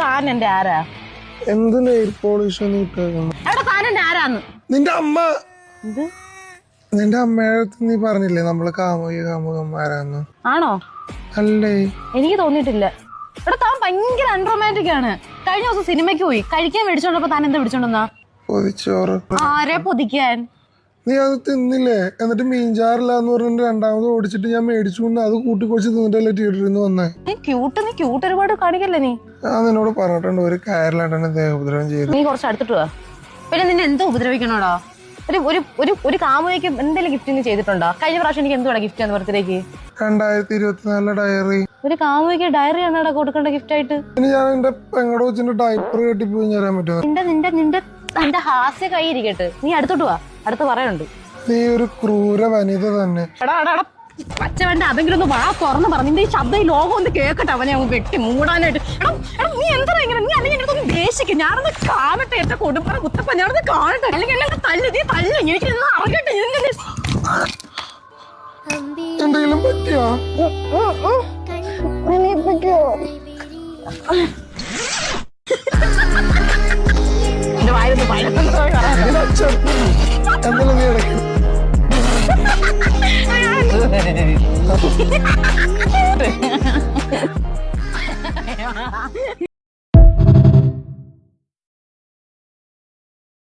താൻ എന്റെ ആരാ? എന്ത് നെയിൽ പോളിഷ് താൻ എന്റെ ആരാന്ന്? നിന്റെ അമ്മ നിന്റെ അമ്മയുടെ നീ പറഞ്ഞില്ലേ നമ്മള് കാമുകന്മാരാന്ന്? ആണോ? അല്ലേ, എനിക്ക് തോന്നിയിട്ടില്ല. എടാ താൻ ഭയങ്കര അൺറൊമാൻറ്റിക് ആണ്. കഴിഞ്ഞ ദിവസം സിനിമയ്ക്ക് പോയി കഴിക്കാൻ മേടിച്ചോണ്ടപ്പോ താൻ എന്താ പിടിച്ചോണ്ടെന്നാ? പൊതിച്ചോറ്. ആരെ പൊതിക്കാൻ? നീ അത് തിന്നില്ലേ? എന്നിട്ട് മീൻചാറില്ലാന്ന് പറഞ്ഞിട്ട് രണ്ടാമത് ഓടിച്ചിട്ട് ഞാൻ മേടിച്ചുകൊണ്ട് അത് കൂട്ടിക്കൊടിച്ച് തിന്നിട്ടല്ലേ തിയേറ്ററിൽ നിന്ന് വന്നേ. നീ ക്യൂട്ട് ഒരുപാട് കാണിക്കല്ലേ നീ? ഞാൻ നിന്നോട് പറഞ്ഞിട്ടുണ്ട് ഒരു കയറിലാട്ടെ ദേഹോപദ്രവം ചെയ്തു. നീ കുറച്ച് അടുത്തിട്ട് വാ. പിന്നെ നിന്നെ എന്തോ ഉപദ്രവിക്കണോടാ? ഒരു കാമുകയ്ക്ക് എന്തെങ്കിലും ഗിഫ്റ്റ് നീ ചെയ്തിട്ടുണ്ടോ? കഴിഞ്ഞ പ്രാവശ്യം എനിക്ക് എന്തുവാ ഗിഫ്റ്റ് ആണ് ബർത്ത്ഡേക്ക്? 2024 ഡയറി. ഒരു കാമുകയ്ക്ക് ഡയറി ആണോടാ കൊടുക്കേണ്ട ഗിഫ്റ്റ് ആയിട്ട്? ഞാൻ എന്റെ പെങ്ങടെ വെച്ചിട്ട് ഡയപ്പർ കെട്ടിപ്പോയി തരാൻ പറ്റുമോ? നിന്റെ ഹാസ്യ കൈ ഇരിക്കട്ടെ, നീ അടുത്തോട്ട് വാ, അടുത്ത് പറയാനുണ്ട്. നീ ഒരു ക്രൂര വനിത തന്നെ. പച്ചവന്റെ അതെങ്കിലും ഒന്ന് വാ തുറന്ന് പറഞ്ഞു. നിന്റെ ഈ ശബ്ദം ഈ ലോകം ഒന്ന് കേൾക്കട്ടെ, അവനെ അവൻ വെട്ടി മൂടാനായിട്ട്. നീ എന്താ ഇങ്ങനെ? നീ അല്ലെങ്കിൽ എനിക്കൊന്ന് ദേശിക്കും. ഞാനൊന്ന് കാണട്ടെ എന്റെ കൊടുപ്പറ കുത്തപ്പ, ഞാനൊന്ന് കാണട്ടെ. അല്ലെങ്കിൽ എന്നെ തല്ല്, നീ തല്ല്, എനിക്ക് അറിയട്ടെ. എന്തെങ്കിലും പറ്റിയോ? എന്റെ വായൊന്ന് എന്തെങ്കിലും നീ ഇടയ്ക്ക്